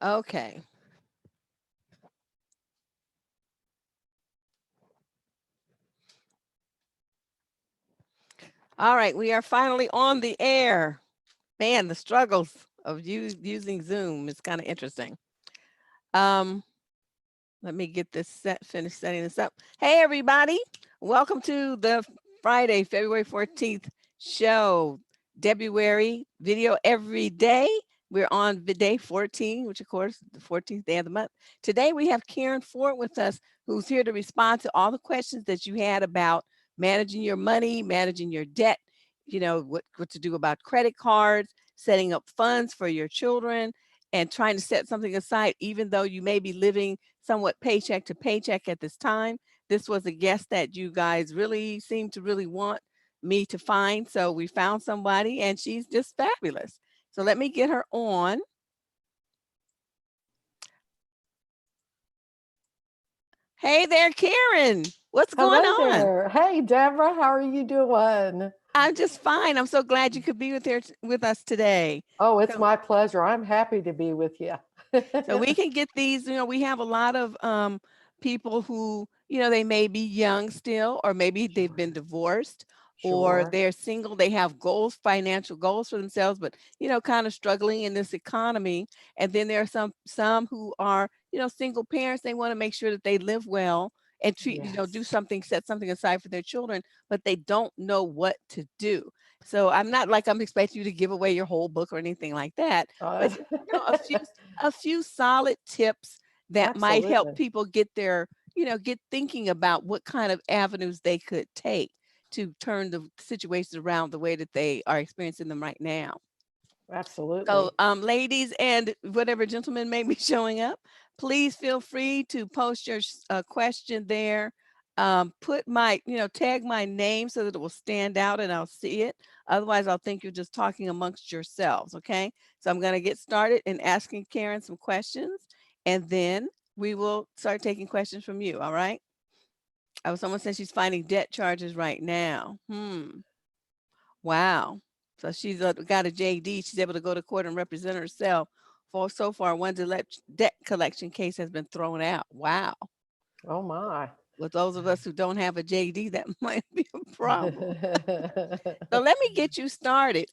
Okay. All right. We are finally on the air. Man, the struggles of using Zoom is kind of interesting. Um, Let me get this finish setting this up. Hey, everybody. Welcome to the Friday, February 14th show. Debruary video every day. We're on the day 14, which of course, the 14th day of the month. Today, we have Karen Ford with us, who's here to respond to all the questions that you had about managing your money, managing your debt, what to do about credit cards, setting up funds for your children, and trying to set something aside, even though you may be living somewhat paycheck to paycheck at this time. This was a guest that you guys really seem to really want me to find. So we found somebody and she's just fabulous. So let me get her on. Hey there, Karen. What's going Hello on? there. Hey, Deborah, how are you doing? I'm just fine. I'm so glad you could be with us today. Oh, it's So my pleasure. I'm happy to be with you. So we can get these, we have a lot of people who, they may be young still, or maybe they've been Sure. divorced, or Sure. they're single, they have goals, financial goals for themselves, but kind of struggling in this economy. And then there are some who are, single parents, they want to make sure that they live well and treat, do Yes. something, set something aside for their children, but they don't know what to do. So I'm not like I'm expecting you to give away your whole book or anything like that, Uh, but a few solid tips that might help Absolutely. people get thinking about what kind of avenues they could take to turn the situations around the way that they are experiencing them right now. So, Absolutely. ladies and whatever gentlemen may be showing up, please feel free to post your question there. Tag my name so that it will stand out and I'll see it. Otherwise, I'll think you're just talking amongst yourselves. Okay. So I'm going to get started in asking Karen some questions and then we will start taking questions from you. All right. Oh, someone says she's finding debt charges right now. Wow. So she's got a JD. She's able to go to court and represent herself. For so far, one debt collection case has been thrown out. Wow. Oh, my. With those of us who don't have a JD, that might be a problem. So let me get you started.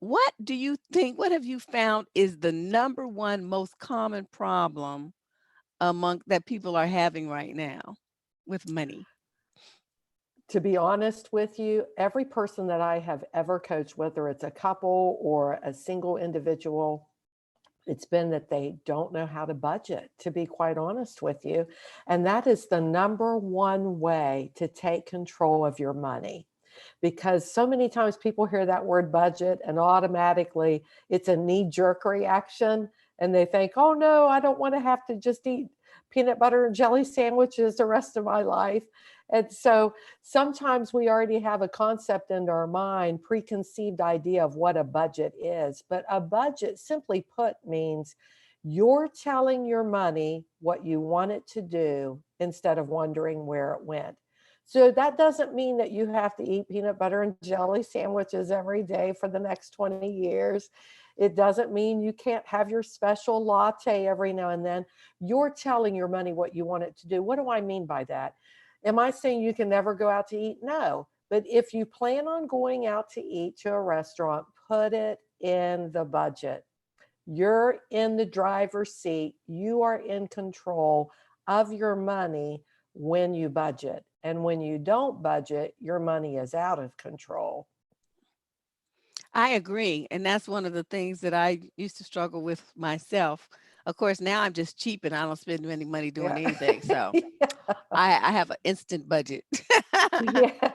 What do you think? What have you found is the number one most common problem among that people are having right now with money? To be honest with you, every person that I have ever coached, whether it's a couple or a single individual, it's been that they don't know how to budget, to be quite honest with you. And that is the number one way to take control of your money. Because so many times people hear that word budget and automatically it's a knee jerk reaction. And they think, oh no, I don't want to have to just eat peanut butter and jelly sandwiches the rest of my life. And so sometimes we already have a concept in our mind, preconceived idea of what a budget is. But a budget, simply put, means you're telling your money what you want it to do instead of wondering where it went. So that doesn't mean that you have to eat peanut butter and jelly sandwiches every day for the next 20 years. It doesn't mean you can't have your special latte every now and then. You're telling your money what you want it to do. What do I mean by that? Am I saying you can never go out to eat? No. But if you plan on going out to eat to a restaurant, put it in the budget. You're in the driver's seat. You are in control of your money when you budget. And when you don't budget, your money is out of control. I agree. And that's one of the things that I used to struggle with myself. Of course, now I'm just cheap and I don't spend any money doing Yeah. anything. So I have an instant budget. Yeah.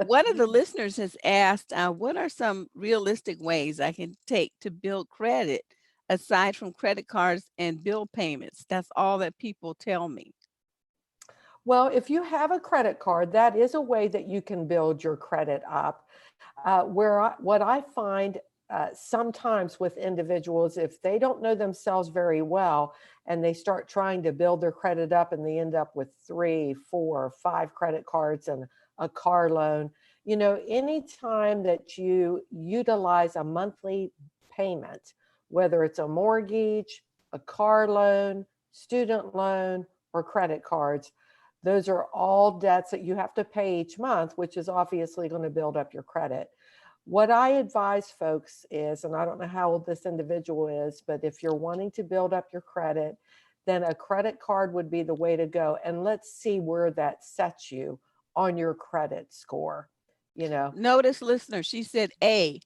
One of the listeners has asked, what are some realistic ways I can take to build credit aside from credit cards and bill payments? That's all that people tell me. Well, if you have a credit card, that is a way that you can build your credit up. What I find sometimes with individuals, if they don't know themselves very well and they start trying to build their credit up and they end up with 3, 4, 5 credit cards and a car loan, anytime that you utilize a monthly payment whether it's a mortgage, a car loan, student loan, or credit cards. Those are all debts that you have to pay each month, which is obviously going to build up your credit. What I advise folks is, and I don't know how old this individual is, but if you're wanting to build up your credit, then a credit card would be the way to go. And let's see where that sets you on your credit score. You know, Notice, listener, she said A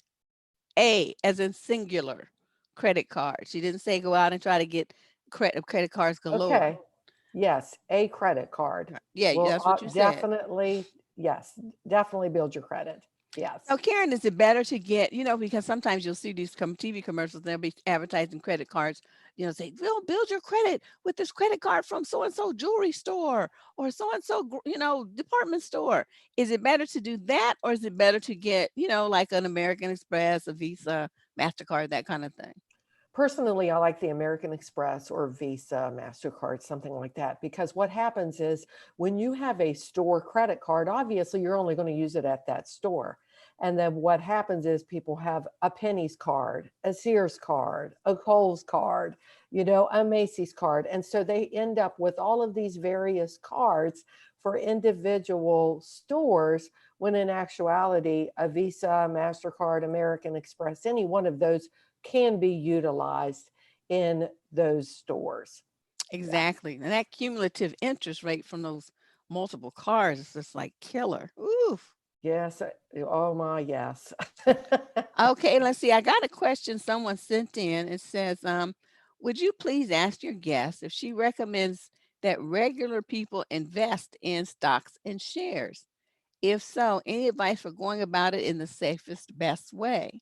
as in singular credit card. She didn't say go out and try to get credit cards galore. okay, yes, a credit card Yeah, will that's what you said. definitely, yes, definitely build your credit. Yes. Now, Karen, is it better to get, because sometimes you'll see these TV commercials, they'll be advertising credit cards, say, build your credit with this credit card from so and so jewelry store or so and so, department store. Is it better to do that, or is it better to get, like an American Express, a Visa, MasterCard, that kind of thing? Personally, I like the American Express or Visa, MasterCard, something like that, because what happens is when you have a store credit card, obviously you're only going to use it at that store. And then what happens is people have a Penny's card, a Sears card, a Kohl's card, a Macy's card. And so they end up with all of these various cards for individual stores, when in actuality, a Visa, MasterCard, American Express, any one of those can be utilized in those stores. Yeah. Exactly. And that cumulative interest rate from those multiple cards is just like killer. Ooh. Yes. Oh my, yes. Okay, let's see. I got a question someone sent in. It says, would you please ask your guest if she recommends that regular people invest in stocks and shares? If so, any advice for going about it in the safest, best way?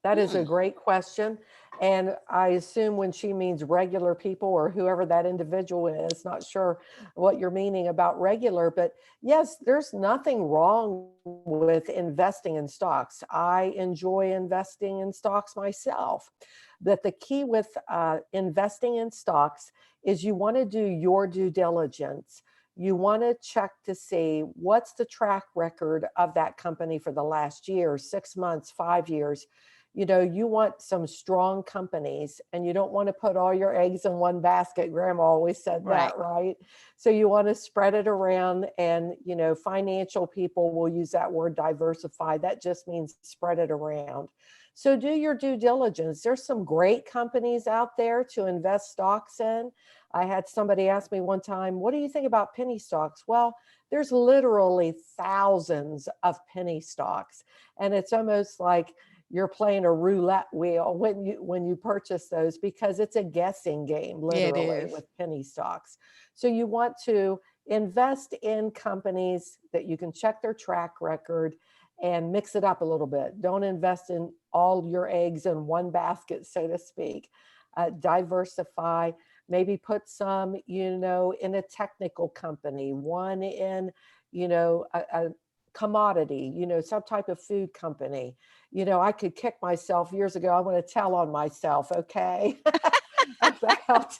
That is a Hmm. great question. And I assume when she means regular people or whoever that individual is, not sure what you're meaning about regular, but yes, there's nothing wrong with investing in stocks. I enjoy investing in stocks myself. But the key with investing in stocks is you want to do your due diligence. You want to check to see what's the track record of that company for the last year, 6 months, 5 years. You want some strong companies, and you don't want to put all your eggs in one basket. Grandma always said Right. that, right? So you want to spread it around, and financial people will use that word diversify. That just means spread it around. So do your due diligence. There's some great companies out there to invest stocks in. I had somebody ask me one time, what do you think about penny stocks? Well, there's literally thousands of penny stocks, and it's almost like you're playing a roulette wheel when you purchase those, because it's a guessing game, Yeah, it literally, is. with penny stocks. So you want to invest in companies that you can check their track record and mix it up a little bit. Don't invest in all your eggs in one basket, so to speak. Diversify. Maybe put some, in a technical company, one in, a commodity, some type of food company. I could kick myself years ago. I want to tell on myself, okay? About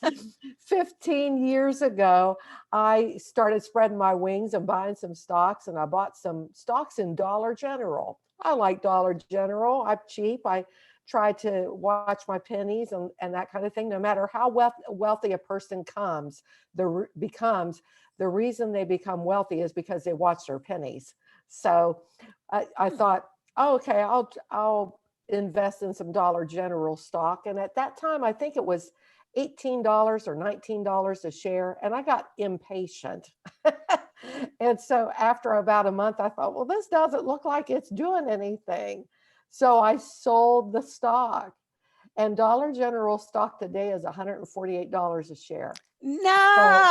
15 years ago, I started spreading my wings and buying some stocks, and I bought some stocks in Dollar General. I like Dollar General. I'm cheap. I try to watch my pennies and that kind of thing. No matter how wealthy a person becomes, the reason they become wealthy is because they watch their pennies. So I Hmm. thought, oh, okay, I'll invest in some Dollar General stock. And at that time, I think it was $18 or $19 a share. And I got impatient. And so after about a month, I thought, well, this doesn't look like it's doing anything. So I sold the stock. And Dollar General stock today is $148 a share. So No.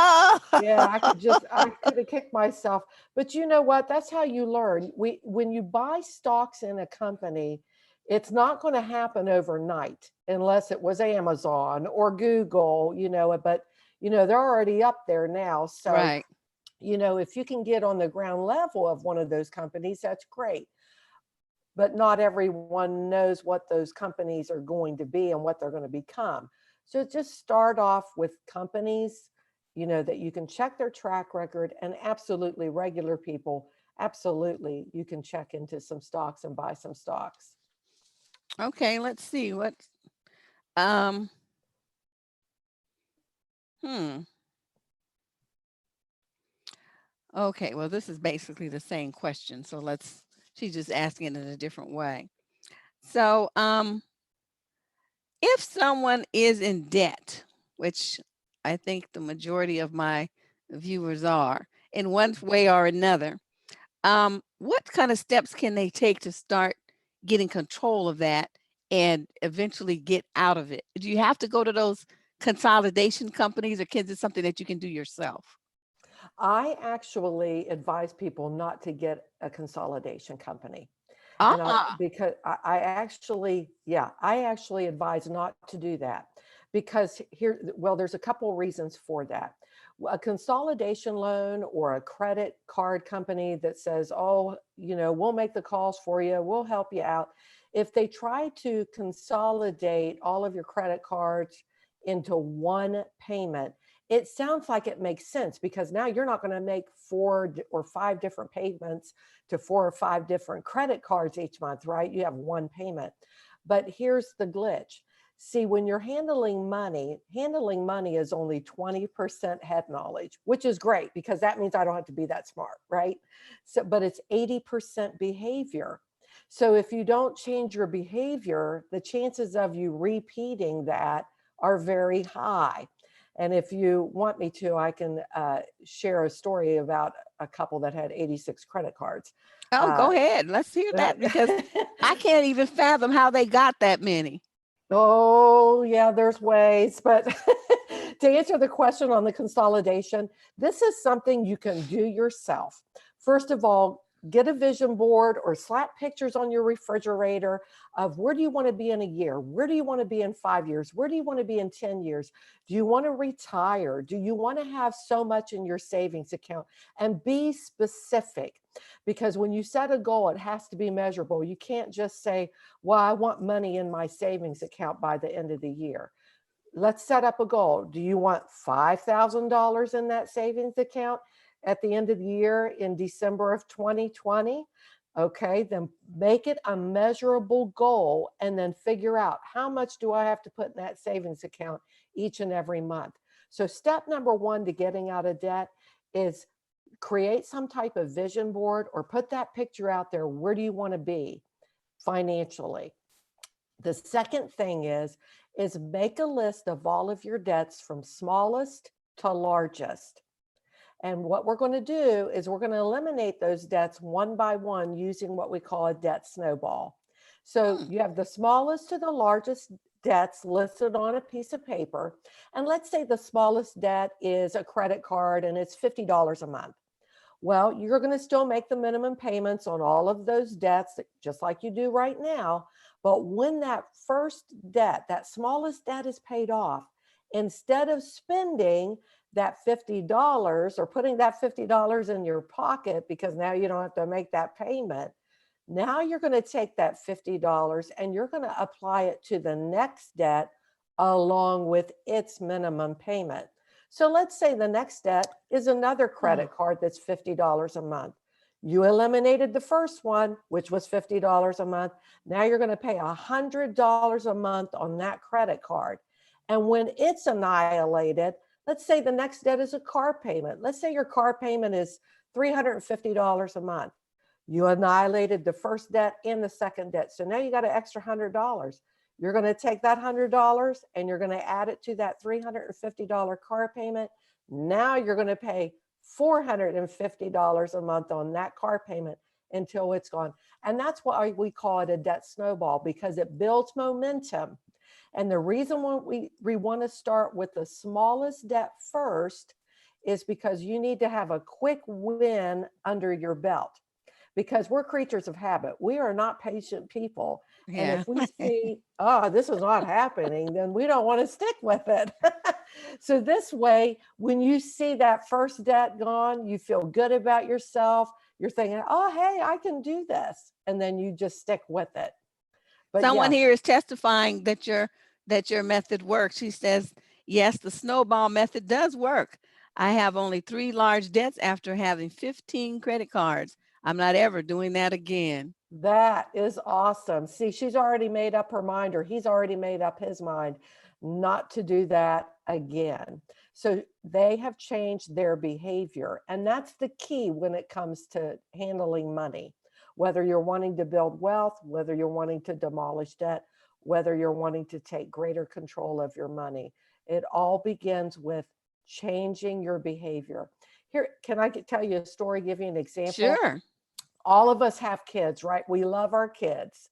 yeah, I could have kicked myself. But you know what? That's how you learn. When you buy stocks in a company, it's not going to happen overnight unless it was Amazon or Google, but they're already up there now. So, Right. if you can get on the ground level of one of those companies, that's great. But not everyone knows what those companies are going to be and what they're going to become. So just start off with companies, that you can check their track record, and absolutely regular people, absolutely you can check into some stocks and buy some stocks. Okay, let's see what. Um, hmm. Okay, well, this is basically the same question. So she's just asking it in a different way. So, if someone is in debt, which I think the majority of my viewers are in one way or another, what kind of steps can they take to start getting control of that and eventually get out of it? Do you have to go to those consolidation companies, or is it something that you can do yourself? I actually advise people not to get a consolidation company. And Ah, because I actually, yeah, I actually advise not to do that because well, there's a couple of reasons for that. A consolidation loan or a credit card company that says, oh, we'll make the calls for you, we'll help you out. If they try to consolidate all of your credit cards into one payment, it sounds like it makes sense because now you're not going to make 4 or 5 different payments to 4 or 5 different credit cards each month, right? You have one payment. But here's the glitch. See, when you're handling money is only 20% head knowledge, which is great because that means I don't have to be that smart, right? So, but it's 80% behavior. So if you don't change your behavior, the chances of you repeating that are very high. And if you want me to, I can share a story about a couple that had 86 credit cards. oh, Uh, go ahead. Let's hear uh, that because I can't even fathom how they got that many. oh, yeah, there's ways. But to answer the question on the consolidation, this is something you can do yourself. First of all, get a vision board or slap pictures on your refrigerator of where do you want to be in a year? Where do you want to be in 5 years? Where do you want to be in 10 years? Do you want to retire? Do you want to have so much in your savings account? And be specific, because when you set a goal, it has to be measurable. You can't just say, well, I want money in my savings account by the end of the year. Let's set up a goal. Do you want $5,000 in that savings account at the end of the year in December of 2020? Okay, then make it a measurable goal and then figure out how much do I have to put in that savings account each and every month. So step number 1 to getting out of debt is create some type of vision board or put that picture out there. Where do you want to be financially? The second thing is make a list of all of your debts from smallest to largest. And what we're going to do is we're going to eliminate those debts one by one using what we call a debt snowball. So Hmm. you have the smallest to the largest debts listed on a piece of paper. And let's say the smallest debt is a credit card and it's $50 a month. Well, you're going to still make the minimum payments on all of those debts, just like you do right now. But when that first debt, that smallest debt is paid off, instead of spending that $50 or putting that $50 in your pocket because now you don't have to make that payment, now you're going to take that $50 and you're going to apply it to the next debt along with its minimum payment. So let's say the next debt is another credit card that's $50 a month. You eliminated the first one, which was $50 a month. Now you're going to pay $100 a month on that credit card. And when it's annihilated, let's say the next debt is a car payment. Let's say your car payment is $350 a month. You annihilated the first debt and the second debt. So now you got an extra $100. You're going to take that $100 and you're going to add it to that $350 car payment. Now you're going to pay $450 a month on that car payment until it's gone. And that's why we call it a debt snowball, because it builds momentum. And the reason why we want to start with the smallest debt first is because you need to have a quick win under your belt, because we're creatures of habit. We are not patient people. And Yeah. if we see, oh, this is not happening, then we don't want to stick with it. So this way, when you see that first debt gone, you feel good about yourself. You're thinking, oh, hey, I can do this. And then you just stick with it. But Someone yes, here is testifying that your method works. She says, yes, the snowball method does work. I have only 3 large debts after having 15 credit cards. I'm not ever doing that again. That is awesome. See, she's already made up her mind, or he's already made up his mind not to do that again. So they have changed their behavior. And that's the key when it comes to handling money. Whether you're wanting to build wealth, whether you're wanting to demolish debt, whether you're wanting to take greater control of your money, it all begins with changing your behavior. Here, can I tell you a story, give you an example? Sure. All of us have kids, right? We love our kids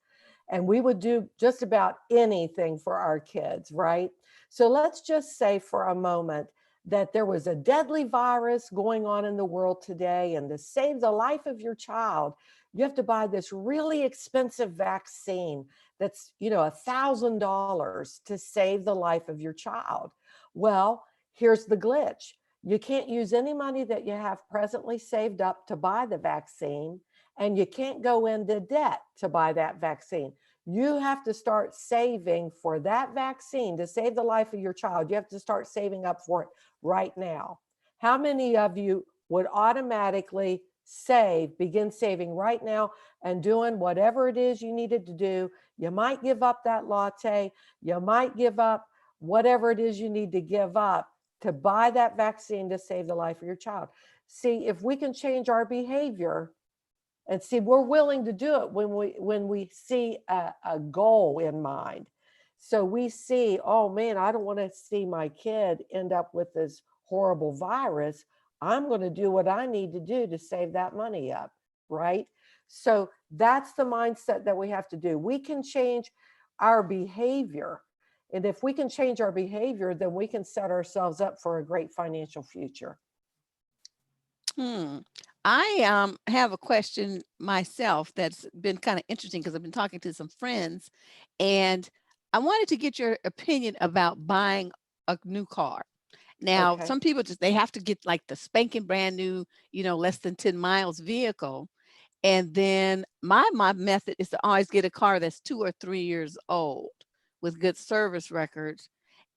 and we would do just about anything for our kids, right? So let's just say for a moment that there was a deadly virus going on in the world today, and to save the life of your child, you have to buy this really expensive vaccine that's, $1,000 to save the life of your child. Well, here's the glitch. You can't use any money that you have presently saved up to buy the vaccine, and you can't go into debt to buy that vaccine. You have to start saving for that vaccine to save the life of your child. You have to start saving up for it right now. How many of you would automatically begin saving right now and doing whatever it is you needed to do? You might give up that latte. You might give up whatever it is you need to give up to buy that vaccine to save the life of your child. See, if we can change our behavior, and see, we're willing to do it when we see a goal in mind. So we see, oh man, I don't want to see my kid end up with this horrible virus. I'm going to do what I need to do to save that money up, right? So that's the mindset that we have to do. We can change our behavior. And if we can change our behavior, then we can set ourselves up for a great financial future. I have a question myself that's been kind of interesting because I've been talking to some friends, and I wanted to get your opinion about buying a new car. Now, Okay. some people they have to get like the spanking brand new, less than 10 miles vehicle. And then my method is to always get a car that's 2 or 3 years old with good service records.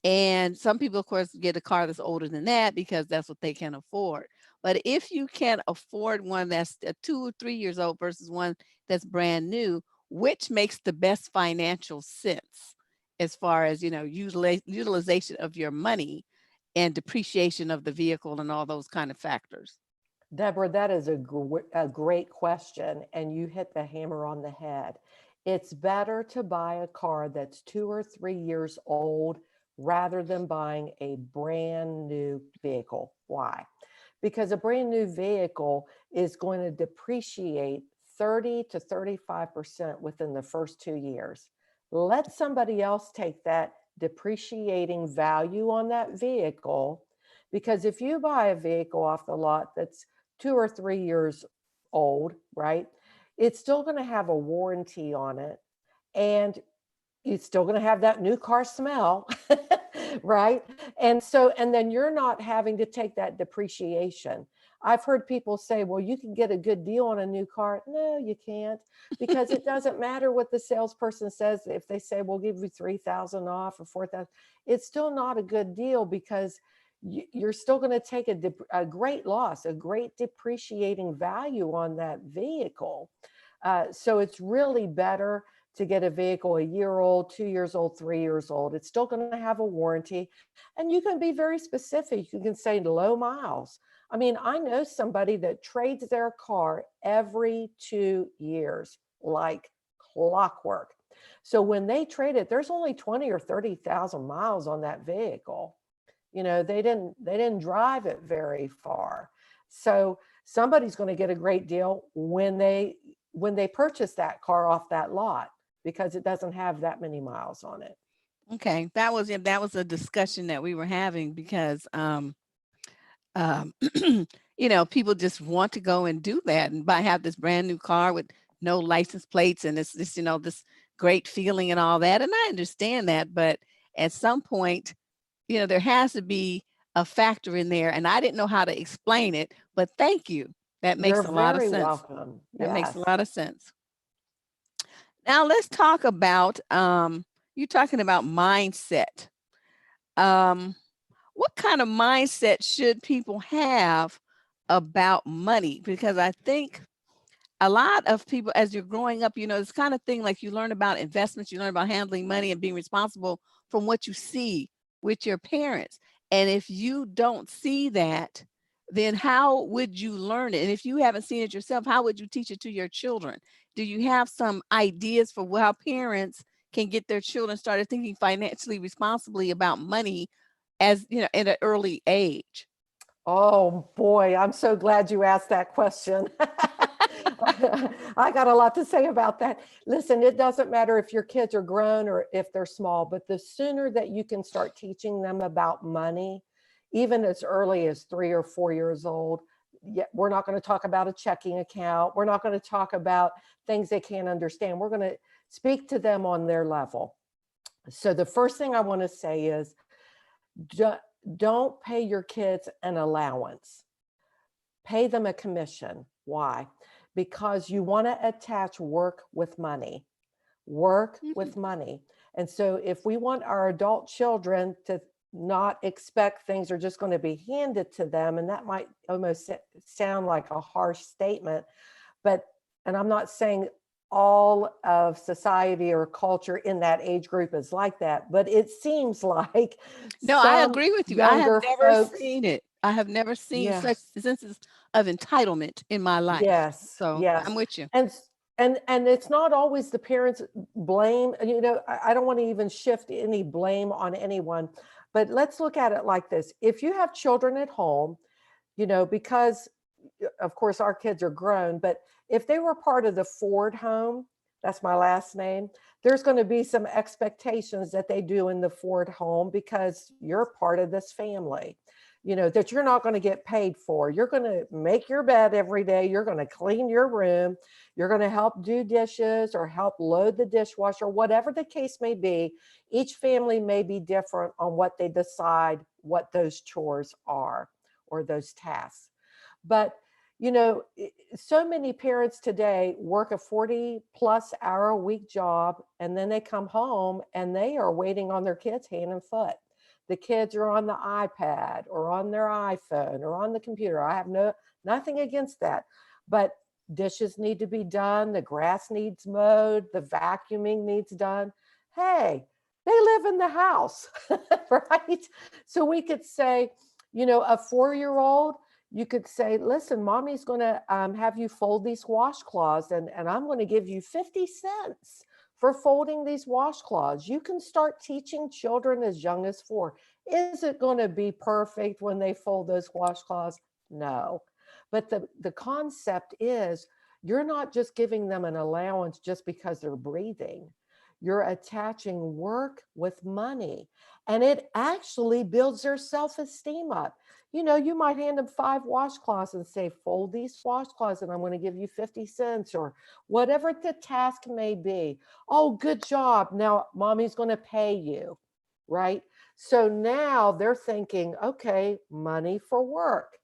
And some people, of course, get a car that's older than that because that's what they can afford. But if you can afford one that's 2 or 3 years old versus one that's brand new, which makes the best financial sense as far as, utilization of your money and depreciation of the vehicle and all those kind of factors? Deborah, that is a great question, and you hit the hammer on the head. It's better to buy a car that's 2 or 3 years old rather than buying a brand new vehicle. Why? Because a brand new vehicle is going to depreciate 30 to 35% within the first 2 years. Let somebody else take that depreciating value on that vehicle, because if you buy a vehicle off the lot that's 2 or 3 years old, right? It's still going to have a warranty on it, and it's still going to have that new car smell, right? And then you're not having to take that depreciation. I've heard people say, well, you can get a good deal on a new car. No, you can't, because it doesn't matter what the salesperson says. If they say, we'll give you 3,000 off or 4,000, it's still not a good deal, because you're still going to take a great loss, a great depreciating value on that vehicle. So it's really better to get a vehicle a year old, 2 years old, 3 years old. It's still going to have a warranty. And you can be very specific. You can say low miles. I mean, I know somebody that trades their car every 2 years, like clockwork. So when they trade it, there's only 20 or 30,000 miles on that vehicle. They didn't drive it very far. So somebody's going to get a great deal when they purchase that car off that lot, because it doesn't have that many miles on it. Okay, that was a discussion that we were having because um, people just want to go and do that and have this brand new car with no license plates, and it's this this great feeling and all that, and I understand that, but at some point, there has to be a factor in there, and I didn't know how to explain it, but thank you. That You're makes a lot of very sense. welcome. That makes a Yes. lot of sense. Now let's talk about you talking about mindset. Um, what kind of mindset should people have about money? Because I think a lot of people, as you're growing up, it's kind of thing like you learn about investments, you learn about handling money and being responsible from what you see with your parents. And if you don't see that, then how would you learn it? And if you haven't seen it yourself, how would you teach it to your children? Do you have some ideas for how parents can get their children started thinking financially responsibly about money as at an early age? Oh boy, I'm so glad you asked that question. I got a lot to say about that. Listen, it doesn't matter if your kids are grown or if they're small, but the sooner that you can start teaching them about money, even as early as 3 or 4 years old, we're not going to talk about a checking account. We're not going to talk about things they can't understand. We're going to speak to them on their level. So the first thing I want to say is, don't pay your kids an allowance. Pay them a commission. Why? Because you want to attach work with money. Work Mhm. with money. And so if we want our adult children to not expect things are just going to be handed to them, and that might almost sound like a harsh statement, but, and I'm not saying all of society or culture in that age group is like that, but it seems like No, I some agree with you. I have younger never folks, seen it. I have never seen such yes, senses of entitlement in my life. yes, So I'm yes. with you. And and it's not always the parents' blame. I don't want to even shift any blame on anyone, but let's look at it like this. If you have children at home, because of course our kids are grown, but if they were part of the Ford home, that's my last name, there's going to be some expectations that they do in the Ford home because you're part of this family, that you're not going to get paid for. You're going to make your bed every day. You're going to clean your room. You're going to help do dishes or help load the dishwasher, whatever the case may be. Each family may be different on what they decide what those chores are or those tasks. But, so many parents today work a 40+ hour a week job, and then they come home and they are waiting on their kids hand and foot. The kids are on the iPad or on their iPhone or on the computer. I have nothing against that, but dishes need to be done. The grass needs mowed. The vacuuming needs done. Hey, they live in the house, right? So we could say, a 4-year-old, you could say, listen, mommy's going to have you fold these washcloths, and I'm going to give you 50 cents for folding these washcloths. You can start teaching children as young as 4. Is it going to be perfect when they fold those washcloths? No. But the concept is, you're not just giving them an allowance just because they're breathing. You're attaching work with money, and it actually builds their self-esteem up. You might hand them 5 washcloths and say, fold these washcloths and I'm going to give you 50 cents or whatever the task may be. Oh, good job. Now mommy's going to pay you, right? So now they're thinking, okay, money for work,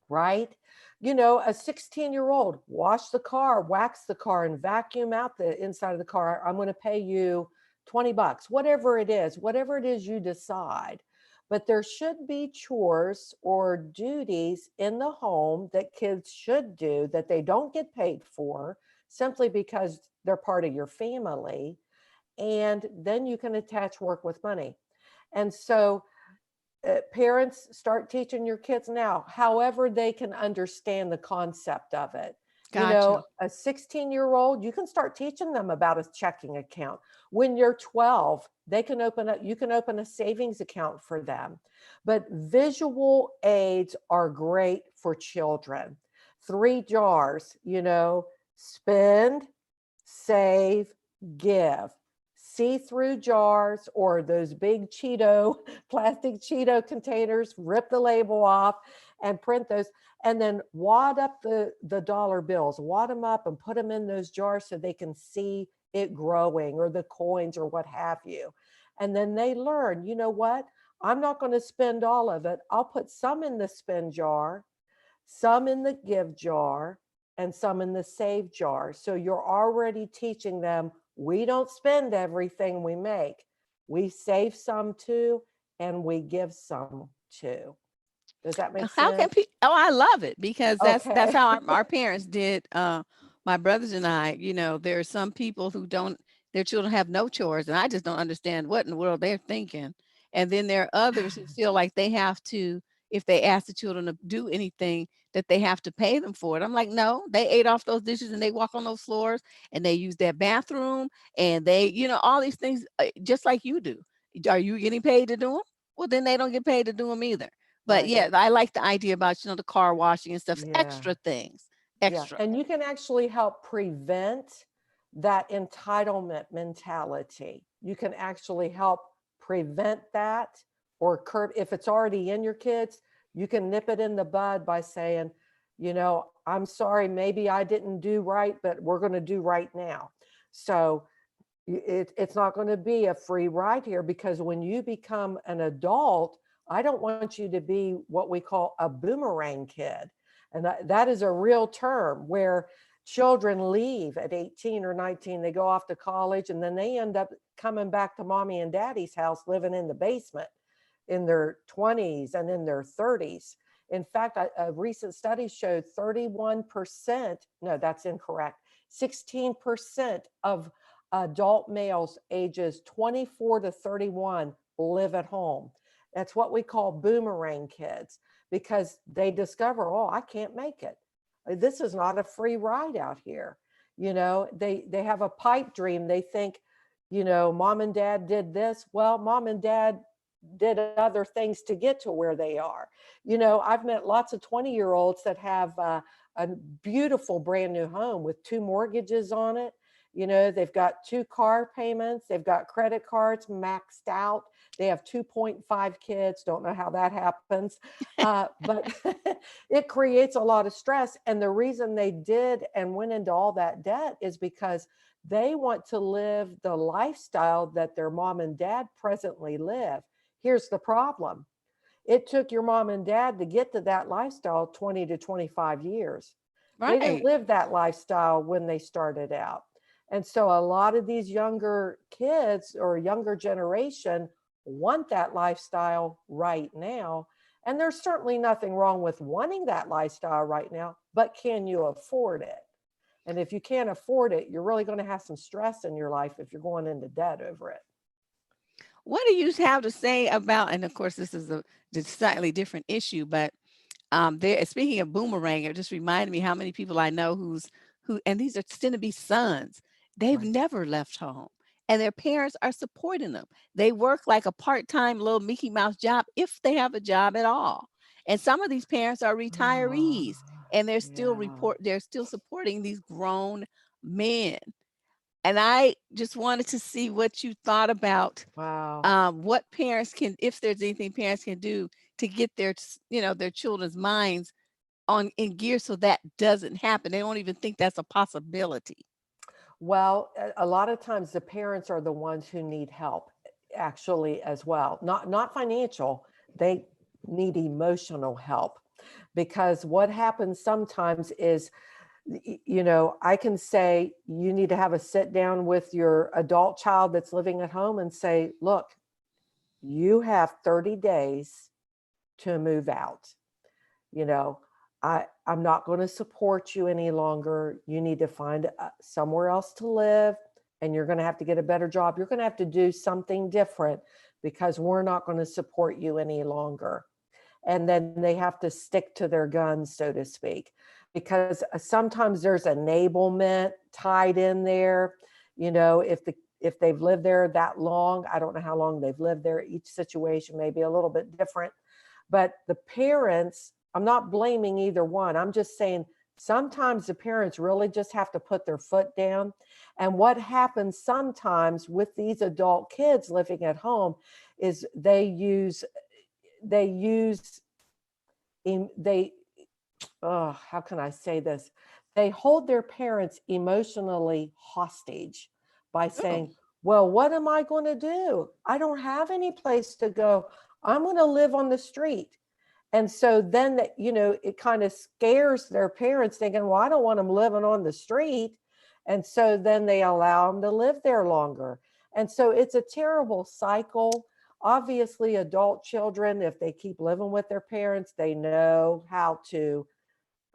right? A 16-year-old, wash the car, wax the car, and vacuum out the inside of the car. I'm going to pay you $20, whatever it is you decide. But there should be chores or duties in the home that kids should do that they don't get paid for simply because they're part of your family. And then you can attach work with money. And so parents, start teaching your kids now, however they can understand the concept of it. Gotcha. A 16-year-old, you can start teaching them about a checking account. When you're 12, you can open a savings account for them. But visual aids are great for children. 3 jars, spend, save, give. See-through jars or those big plastic Cheeto containers, rip the label off and print those, and then wad up the dollar bills, wad them up and put them in those jars so they can see it growing, or the coins or what have you. And then they learn, you know what? I'm not going to spend all of it. I'll put some in the spend jar, some in the give jar, and some in the save jar. So you're already teaching them, we don't spend everything we make. We save some too, and we give some too. Does that make How can sense? people? Oh, I love it because that's Okay. how our parents did. My brothers and I. There are some people who don't. Their children have no chores, and I just don't understand what in the world they're thinking. And then there are others who feel like they have to, if they ask the children to do anything, that they have to pay them for it. I'm like, no, they ate off those dishes and they walk on those floors and they use that bathroom and they, all these things just like you do. Are you getting paid to do them? Well, then they don't get paid to do them either. But Right. yeah, I like the idea about, the car washing and stuff, Yeah. extra things, Yeah. extra. And you can actually help prevent that entitlement mentality. You can actually help prevent that or curb if it's already in your kids, you can nip it in the bud by saying, I'm sorry, maybe I didn't do right, but we're going to do right now. So it's not going to be a free ride here, because when you become an adult, I don't want you to be what we call a boomerang kid. And that is a real term where children leave at 18 or 19, they go off to college, and then they end up coming back to mommy and daddy's house living in the basement in their 20s and in their 30s. In fact, a recent study showed 31%, no, that's incorrect, 16% of adult males ages 24 to 31 live at home. That's what we call boomerang kids, because they discover, oh, I can't make it. This is not a free ride out here. They have a pipe dream. They think, mom and dad did this. Well, mom and dad did other things to get to where they are. I've met lots of 20-year-olds that have a beautiful brand new home with 2 mortgages on it. They've got 2 car payments. They've got credit cards maxed out. They have 2.5 kids. Don't know how that happens. But it creates a lot of stress. And the reason they did and went into all that debt is because they want to live the lifestyle that their mom and dad presently live. Here's the problem. It took your mom and dad to get to that lifestyle 20 to 25 years. They didn't Right. live that lifestyle when they started out. And so a lot of these younger kids or younger generation want that lifestyle right now. And there's certainly nothing wrong with wanting that lifestyle right now, but can you afford it? And if you can't afford it, you're really going to have some stress in your life if you're going into debt over it. What do you have to say about, and of course, this is a slightly different issue, but there, speaking of Boomerang, it just reminded me how many people I know and these are tend to be sons. They've Right. never left home, and their parents are supporting them. They work like a part-time little Mickey Mouse job if they have a job at all. And some of these parents are Oh, retirees, and yeah. they're still supporting these grown men. And I just wanted to see what you thought about Wow. what parents can, if there's anything parents can do to get their children's minds on in gear so that doesn't happen. They don't even think that's a possibility. Well, a lot of times the parents are the ones who need help actually as well. Not financial. They need emotional help, because what happens sometimes is I can say you need to have a sit down with your adult child that's living at home and say, look, you have 30 days to move out. you know I'm not going to support you any longer. You need to find somewhere else to live, and you're going to have to get a better job. You're going to have to do something different, because we're not going to support you any longer. And then they have to stick to their guns, so to speak, because sometimes there's enablement tied in there. If they've lived there that long, I don't know how long they've lived there. Each situation may be a little bit different, but the parents, I'm not blaming either one. I'm just saying sometimes the parents really just have to put their foot down. And what happens sometimes with these adult kids living at home is they use they how can I say this? They hold their parents emotionally hostage by Oh, saying, well, what am I going to do? I don't have any place to go. I'm going to live on the street. And so then that, it kind of scares their parents, thinking, well, I don't want them living on the street. And so then they allow them to live there longer. And so it's a terrible cycle. Obviously, adult children, if they keep living with their parents, they know how to.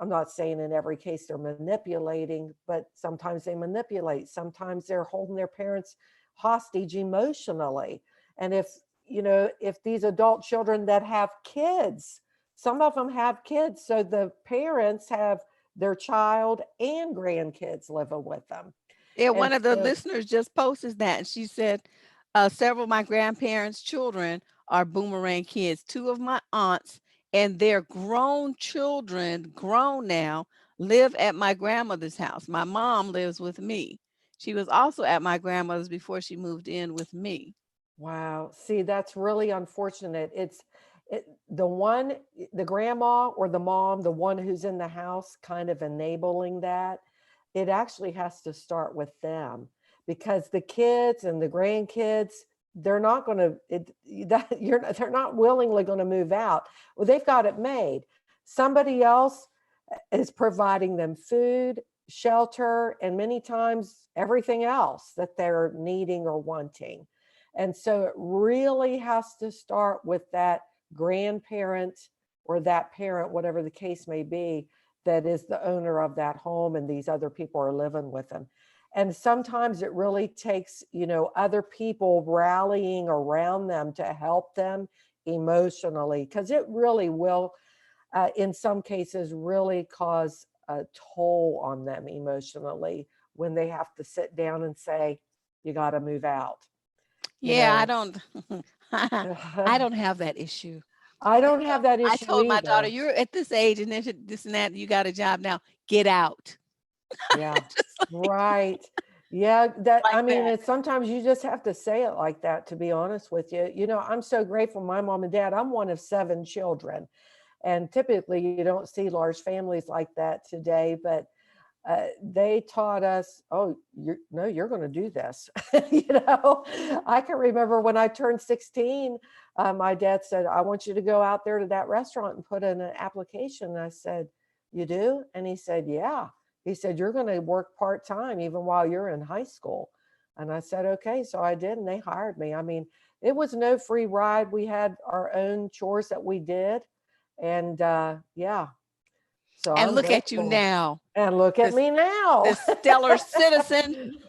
I'm not saying in every case they're manipulating, but sometimes they manipulate. Sometimes they're holding their parents hostage emotionally. And if these adult children that have kids, some of them have kids, so the parents have their child and grandkids living with them. Yeah, And one of the so, listeners just posted that, and she said, several of my grandparents' children are Boomerang kids. Two of my aunts and their grown children, grown now, live at my grandmother's house. My mom lives with me. She was also at my grandmother's before she moved in with me. wow, see, that's really unfortunate. The one, the grandma or the mom, the one who's in the house kind of enabling that, it actually has to start with them, because the kids and the grandkids, they're not going to they're not willingly going to move out. Well, they've got it made. Somebody else is providing them food, shelter, and many times everything else that they're needing or wanting. And so it really has to start with that grandparent or that parent, whatever the case may be, that is the owner of that home, and these other people are living with them. And sometimes it really takes, other people rallying around them to help them emotionally, because it really will, in some cases, really cause a toll on them emotionally when they have to sit down and say, you got to move out. You Yeah, I know, don't I don't have that issue. I You don't know, have that I issue told my daughter, either. "You're at this age and this and that, you got a job now. Get out." Yeah, Just right. Yeah, I like mean, that. it's sometimes you just have to say it like that, to be honest with you. I'm so grateful. My mom and dad, I'm one of 7 children. And typically you don't see large families like that today, but they taught us, oh, you're going to do this. I can remember when I turned 16, my dad said, I want you to go out there to that restaurant and put in an application. And I said, you do? And he said, yeah. He said, you're going to work part-time even while you're in high school. And I said, okay. So I did, and they hired me. I mean, it was no free ride. We had our own chores that we did. And yeah, so And I'm look at you grateful. now, And look at this me now. this stellar citizen.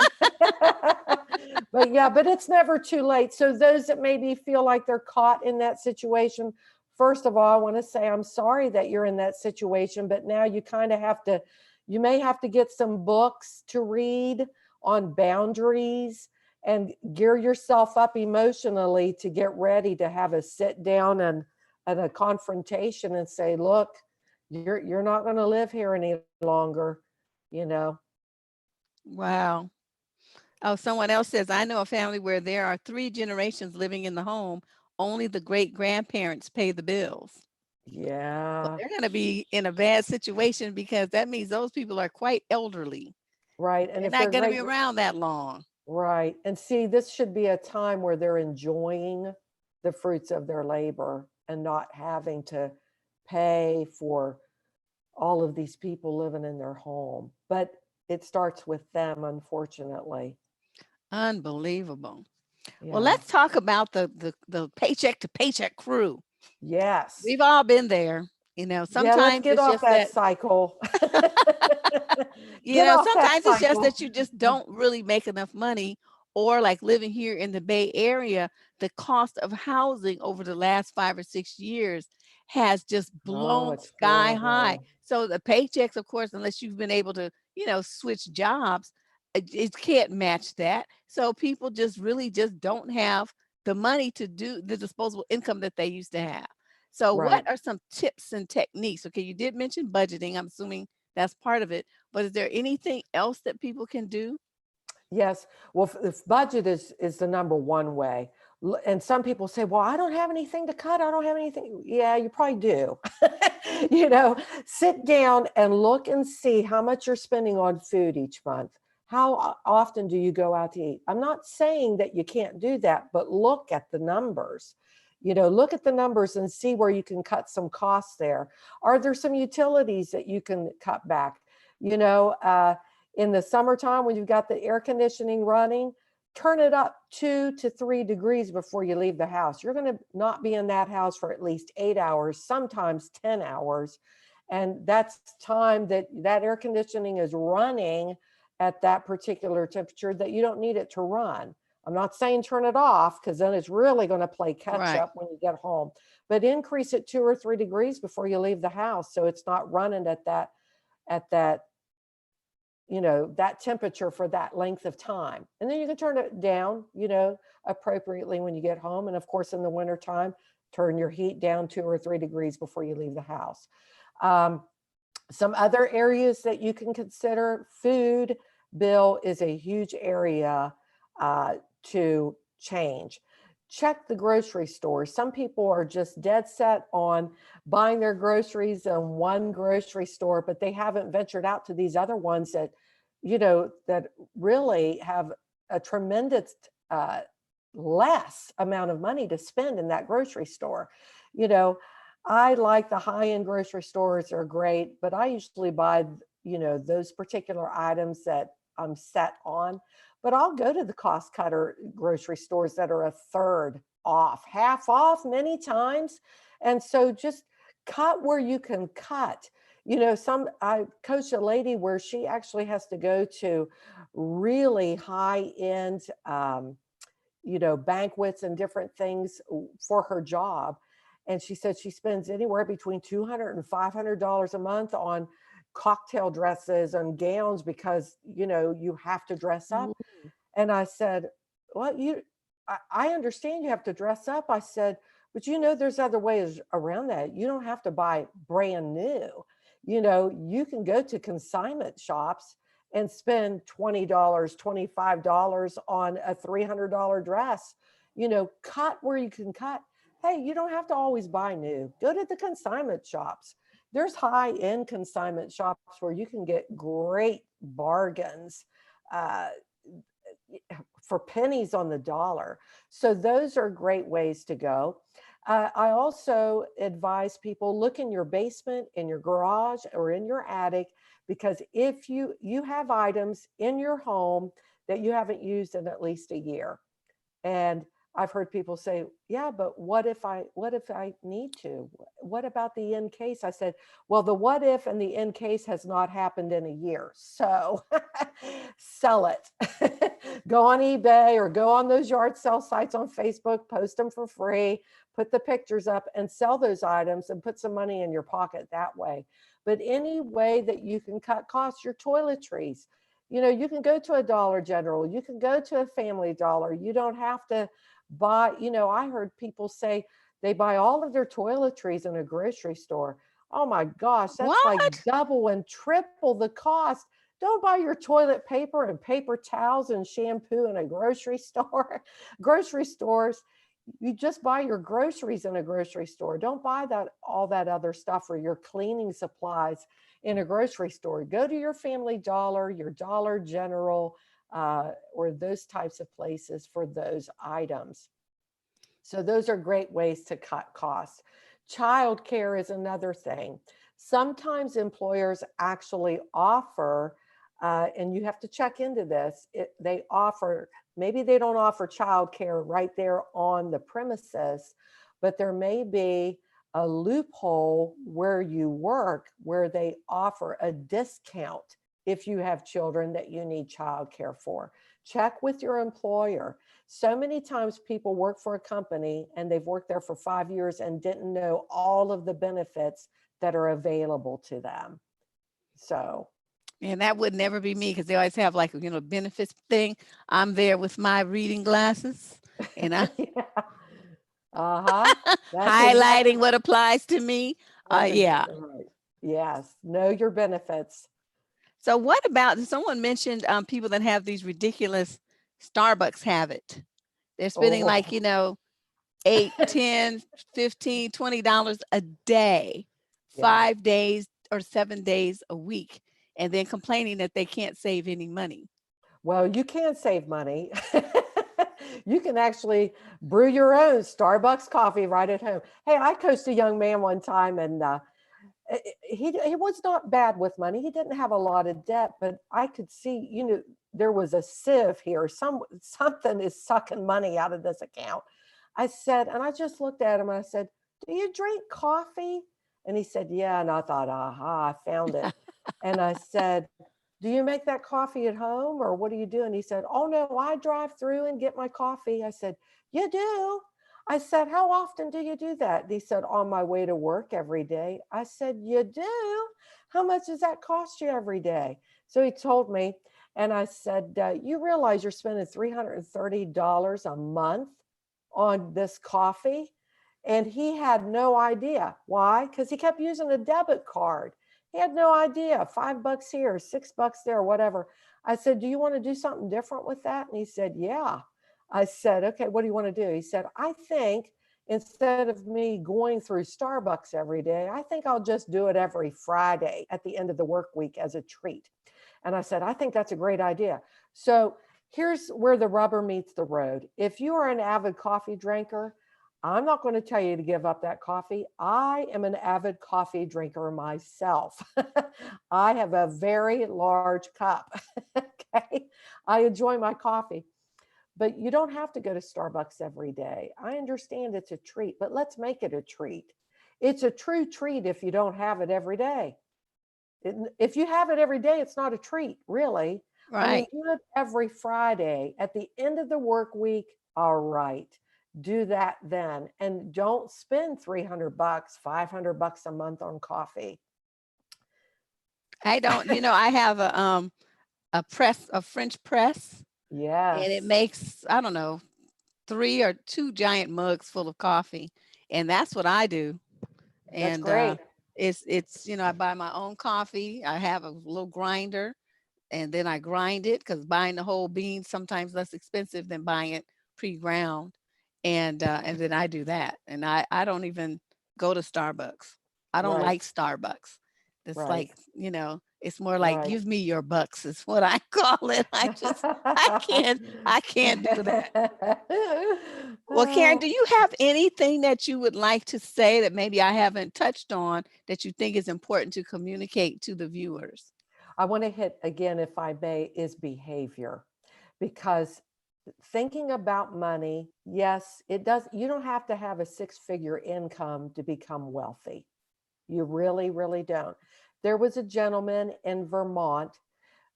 But it's never too late. So those that maybe feel like they're caught in that situation, first of all, I want to say I'm sorry that you're in that situation, but now you kind of you may have to get some books to read on boundaries and gear yourself up emotionally to get ready to have a sit down and a confrontation and say, look, you're not going to live here any longer, you know. Wow. Oh, someone else says, I know a family where there are 3 generations living in the home. Only the great grandparents pay the bills. Well, Yeah, they're going to be in a bad situation because that means those people are quite elderly. right. And They're if not they're going to be great, around that long. right. And see, this should be a time where they're enjoying the fruits of their labor and not having to pay for all of these people living in their home. But it starts with them, unfortunately. Unbelievable. Well, Yeah. let's talk about the paycheck to paycheck crew. Yes. We've all been there. Yeah, let's Sometimes get it's off just that that, cycle. Get off that sometimes it's just cycle. that you just don't really make enough money, or like living here in the Bay Area, the cost of housing over the last 5 or 6 years has just Oh, blown it's sky high. horrible. So the paychecks, of course, unless you've been able to, switch jobs, it can't match that. So people just really just don't have the money to do the disposable income that they used to have. So what Right. are some tips and techniques? Okay, you did mention budgeting. I'm assuming that's part of it, but is there anything else that people can do? Yes. Well, if budget is the number one way. And some people say, "Well, I don't have anything to cut. I don't have anything." Yeah, you probably do. Sit down and look and see how much you're spending on food each month. How often do you go out to eat? I'm not saying that you can't do that, but look at the numbers. Look at the numbers and see where you can cut some costs there. Are there some utilities that you can cut back? You know, in the summertime when you've got the air conditioning running, turn it up 2 to 3 degrees before you leave the house. You're going to not be in that house for at least 8 hours, sometimes 10 hours. And that's time that air conditioning is running at that particular temperature that you don't need it to run. I'm not saying turn it off, because then it's really going to play catch up when you get home. But increase it 2 or 3 degrees before you leave the house, so it's not running at that that temperature for that length of time. And then you can turn it down, appropriately when you get home. And of course, in the wintertime, turn your heat down 2 or 3 degrees before you leave the house. Some other areas that you can consider: food bill is a huge area to change. Check the grocery store. Some people are just dead set on buying their groceries in one grocery store, but they haven't ventured out to these other ones that, that really have a tremendous less amount of money to spend in that grocery store. I like the high-end grocery stores are great, but I usually buy, those particular items that I'm set on. But I'll go to the cost cutter grocery stores that are a third off, half off many times. And so just cut where you can cut. I coach a lady where she actually has to go to really high-end, banquets and different things for her job. And she said she spends anywhere between $200 and $500 a month on cocktail dresses and gowns because, you have to dress up. Mm. And I said, well, I understand you have to dress up. I said, but there's other ways around that. You don't have to buy brand new. You can go to consignment shops and spend $20, $25 on a $300 dress. Cut where you can cut. Hey, you don't have to always buy new. Go to the consignment shops. There's high-end consignment shops where you can get great bargains for pennies on the dollar. So those are great ways to go. I also advise people, look in your basement, in your garage, or in your attic, because if you have items in your home that you haven't used in at least a year. And I've heard people say, yeah, but what if I need to? What about the in case? I said, well, the what if and the in case has not happened in a year. So sell it. Go on eBay or go on those yard sale sites on Facebook, post them for free, put the pictures up and sell those items and put some money in your pocket that way. But any way that you can cut costs, your toiletries, you can go to a Dollar General, you can go to a Family Dollar. You don't have to buy, I heard people say they buy all of their toiletries in a grocery store. Oh my gosh, that's like double and triple the cost. Don't buy your toilet paper and paper towels and shampoo in a grocery store. Grocery stores, you just buy your groceries in a grocery store. Don't buy all that other stuff or your cleaning supplies in a grocery store. Go to your Family Dollar, your Dollar General, or those types of places for those items. So those are great ways to cut costs. Childcare is another thing. Sometimes employers actually offer, and you have to check into this, they offer, maybe they don't offer childcare right there on the premises, but there may be a loophole where you work where they offer a discount if you have children that you need childcare for. Check with your employer. So many times people work for a company and they've worked there for 5 years and didn't know all of the benefits that are available to them. So. And that would never be me, because they always have like, benefits thing. I'm there with my reading glasses and I yeah. highlighting exactly what applies to me. Yeah. Right. Yes. Know your benefits. So what about, someone mentioned people that have these ridiculous Starbucks habit. They're spending like, $8, $10, $15, $20 a day, 5 days or 7 days a week, and then complaining that they can't save any money. Well, you can save money. You can actually brew your own Starbucks coffee right at home. Hey, I coached a young man one time, and he was not bad with money. He didn't have a lot of debt, but I could see, there was a sieve here. Something is sucking money out of this account. I said, and I just looked at him and I said, "Do you drink coffee?" And he said, "Yeah." And I thought, aha, I found it. And I said, "Do you make that coffee at home or what do you do?" And he said, "Oh no, I drive through and get my coffee." I said, "You do?" I said, "How often do you do that?" And he said, "On my way to work every day." I said, "You do? How much does that cost you every day?" So he told me, and I said, "You realize you're spending $330 a month on this coffee?" And he had no idea. Why? Because he kept using a debit card. He had no idea. $5 here, $6 there, whatever. I said, "Do you want to do something different with that?" And he said, "Yeah." I said, "Okay, what do you want to do?" He said, "I think instead of me going through Starbucks every day, I think I'll just do it every Friday at the end of the work week as a treat." And I said, "I think that's a great idea." So here's where the rubber meets the road. If you are an avid coffee drinker, I'm not going to tell you to give up that coffee. I am an avid coffee drinker myself. I have a very large cup. Okay. I enjoy my coffee. But you don't have to go to Starbucks every day. I understand it's a treat, but let's make it a treat. It's a true treat if you don't have it every day. If you have it every day, it's not a treat, really. I mean, Right. do it every Friday at the end of the work week. All right, do that then. And don't spend $300, $500 a month on coffee. I don't, I have a French press, and it Yes, makes, I don't know, 2 giant mugs full of coffee. And that's what I do. that's And great. I buy my own coffee. I have a little grinder, and then I grind it because buying the whole beans sometimes less expensive than buying it pre-ground. And then I do that. And I don't even go to Starbucks. I don't Right, like Starbucks. It's right, like, it's more like right. give me your bucks is what I call it. I can't do that. Well, Karen, do you have anything that you would like to say that maybe I haven't touched on that you think is important to communicate to the viewers? I want to hit again, if I may, is behavior. Because thinking about money, yes, it does. You don't have to have a six-figure income to become wealthy. You really, really don't. There was a gentleman in Vermont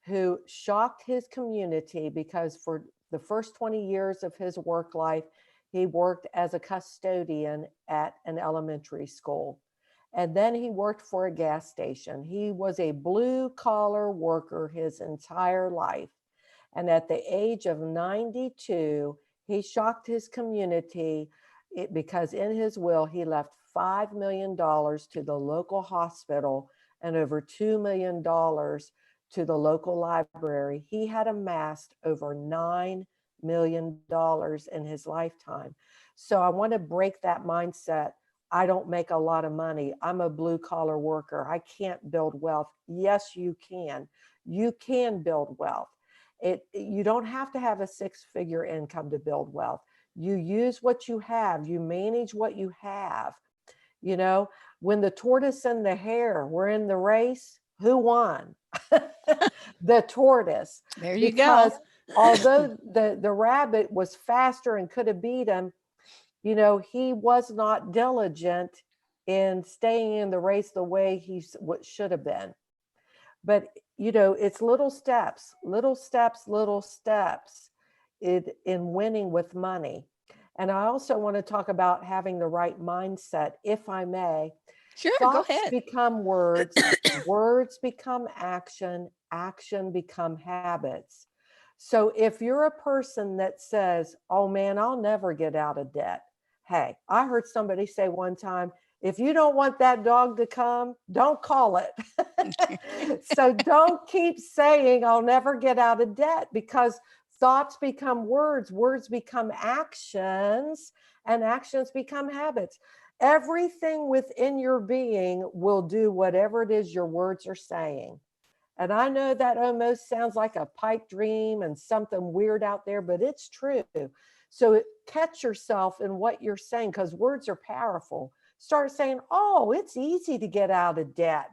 who shocked his community because for the first 20 years of his work life, he worked as a custodian at an elementary school. And then he worked for a gas station. He was a blue collar worker his entire life. And at the age of 92, he shocked his community because in his will, he left $5 million to the local hospital and over $2 million to the local library. He had amassed over $9 million in his lifetime. So I want to break that mindset. I don't make a lot of money. I'm a blue collar worker. I can't build wealth. Yes, you can. You can build wealth. You don't have to have a six-figure income to build wealth. You use what you have. You manage what you have. When the tortoise and the hare were in the race, who won? The tortoise. There you go. Because although the rabbit was faster and could have beat him, he was not diligent in staying in the race the way he should have been. But it's little steps, little steps, little steps in winning with money. And I also want to talk about having the right mindset, if I may. Sure, go Thoughts ahead. become words, words become action, action become habits. So if you're a person that says, "Oh man, I'll never get out of debt." Hey, I heard somebody say one time, "If you don't want that dog to come, don't call it." So don't keep saying, "I'll never get out of debt," because thoughts become words, words become actions, and actions become habits. Everything within your being will do whatever it is your words are saying. And I know that almost sounds like a pipe dream and something weird out there, but it's true. So catch yourself in what you're saying because words are powerful. Start saying, oh, it's easy to get out of debt.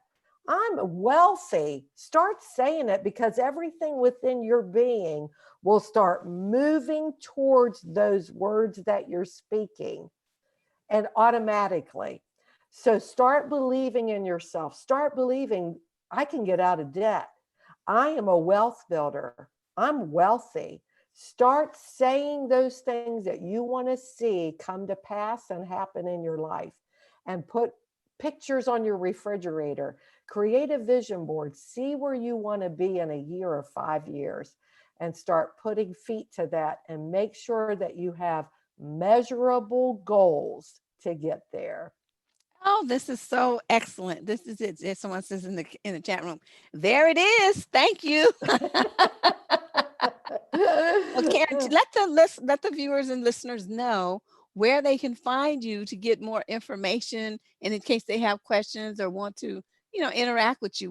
I'm wealthy. Start saying it, because everything within your being will start moving towards those words that you're speaking, and automatically. So start believing in yourself. Start believing, I can get out of debt. I am a wealth builder. I'm wealthy. Start saying those things that you want to see come to pass and happen in your life, and put pictures on your refrigerator. Create a vision board. See where you want to be in a year or 5 years, and start putting feet to that, and make sure that you have measurable goals to get there. Oh, this is so excellent. This is it. As someone says in the chat room, there it is. Thank you. Well, Karen, let the viewers and listeners know where they can find you to get more information, and in case they have questions or want to, interact with you.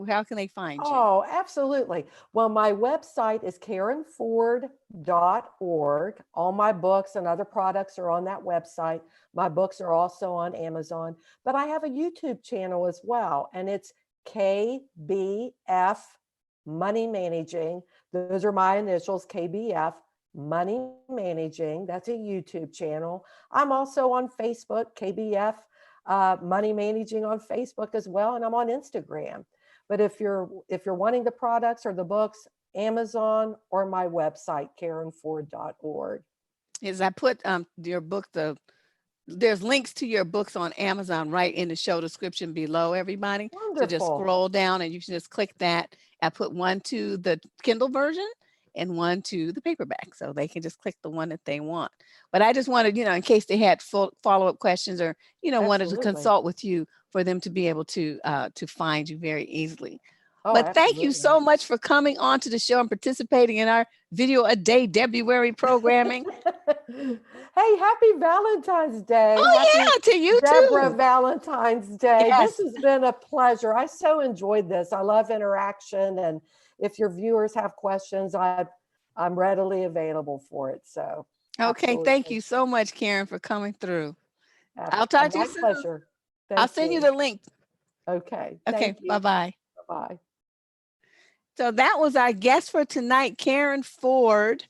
How can they find you? Oh, absolutely. Well, my website is karenford.org. All my books and other products are on that website. My books are also on Amazon, but I have a YouTube channel as well, and it's KBF Money Managing. Those are my initials, KBF Money Managing. That's a YouTube channel. I'm also on Facebook, KBF Money Managing on Facebook as well, and I'm on Instagram. But if you're wanting the products or the books, Amazon or my website, karenford.org. Is I put your book, there's links to your books on Amazon right in the show description below, everybody. So just Wonderful. scroll down and you can just click that. I put one to the Kindle version and one to the paperback, so they can just click the one that they want. But I just wanted, in case they had follow-up questions, or wanted to Absolutely. consult with you, for them to be able to find you very easily. Oh, But thank you absolutely. so much for coming on to the show and participating in our Video a Day Debruary programming. Hey, happy Valentine's Day. Oh Happy yeah, to you Deborah too. Valentine's Day. Yes. This has been a pleasure. I so enjoyed this. I love interaction. And if your viewers have questions, I'm readily available for it. So Okay. Thank absolutely. you so much, Karen, for coming through. I'll talk to you My soon. pleasure. I'll Thank send you you. the link. Okay. Okay. Thank you. Bye-bye. Bye-bye. So that was our guest for tonight, Karen Ford,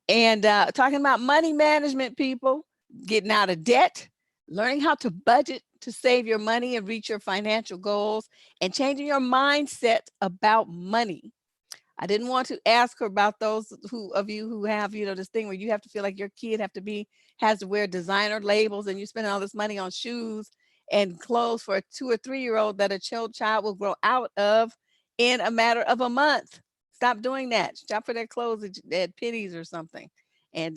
and talking about money management, people, getting out of debt, learning how to budget to save your money and reach your financial goals, and changing your mindset about money. I didn't want to ask her about those of you who have, this thing where you have to feel like your kid has to wear designer labels, and you spend all this money on shoes and clothes for a 2 or 3-year-old that a child will grow out of in a matter of a month. Stop doing that. Shop for their clothes at Penny's or something. And,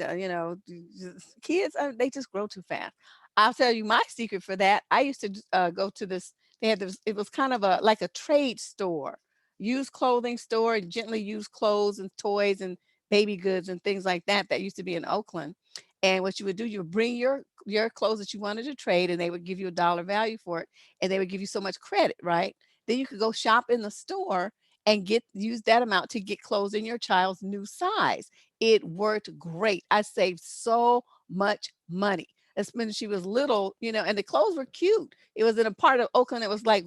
kids, they just grow too fast. I'll tell you my secret for that. I used to go to this, it was kind of like a trade store, used clothing store, and gently used clothes and toys and baby goods and things like that, that used to be in Oakland. And what you would do, you would bring your clothes that you wanted to trade, and they would give you a dollar value for it, and they would give you so much credit, right? Then you could go shop in the store and use that amount to get clothes in your child's new size. It worked great. I saved so much money. That's when she was little, and the clothes were cute. It was in a part of Oakland that was like,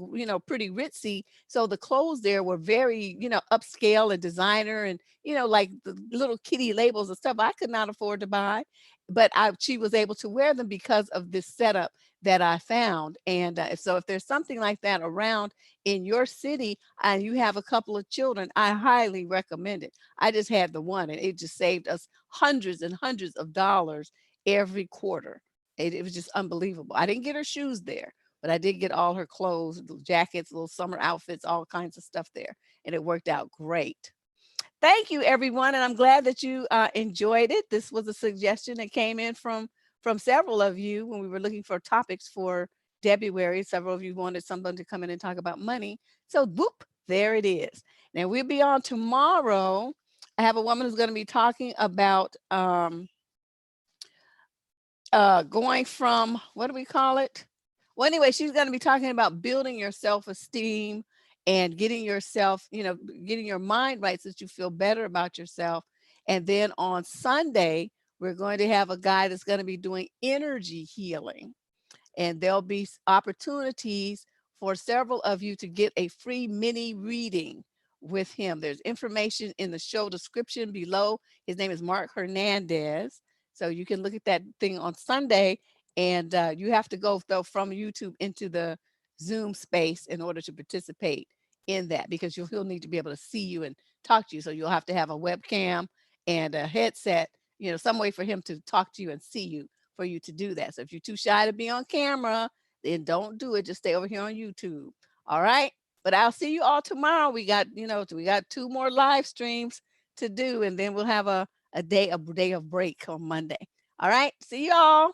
pretty ritzy. So the clothes there were very, upscale and designer, and, like the little kitty labels and stuff I could not afford to buy. But she was able to wear them because of this setup that I found. And so if there's something like that around in your city and you have a couple of children, I highly recommend it. I just had the one, and it just saved us hundreds and hundreds of dollars every quarter. It was just unbelievable. I didn't get her shoes there, but I did get all her clothes, little jackets, little summer outfits, all kinds of stuff there. And it worked out great. Thank you, everyone. And I'm glad that you enjoyed it. This was a suggestion that came in from several of you when we were looking for topics for February. Several of you wanted someone to come in and talk about money. So, boop, there it is. Now, we'll be on tomorrow. I have a woman who's going to be talking about going from, what do we call it? Well, anyway, she's going to be talking about building your self-esteem and getting yourself, getting your mind right so that you feel better about yourself. And then on Sunday, we're going to have a guy that's going to be doing energy healing. and there'll be opportunities for several of you to get a free mini reading with him. There's information in the show description below. His name is Mark Hernandez. So you can look at that thing on Sunday, and you have to go though from YouTube into the Zoom space in order to participate in that, because he'll need to be able to see you and talk to you. So you'll have to have a webcam and a headset, some way for him to talk to you and see you for you to do that. So if you're too shy to be on camera, then don't do it. Just stay over here on YouTube. All right. But I'll see you all tomorrow. We got 2 more live streams to do, and then we'll have a day of break on Monday. All right. See y'all.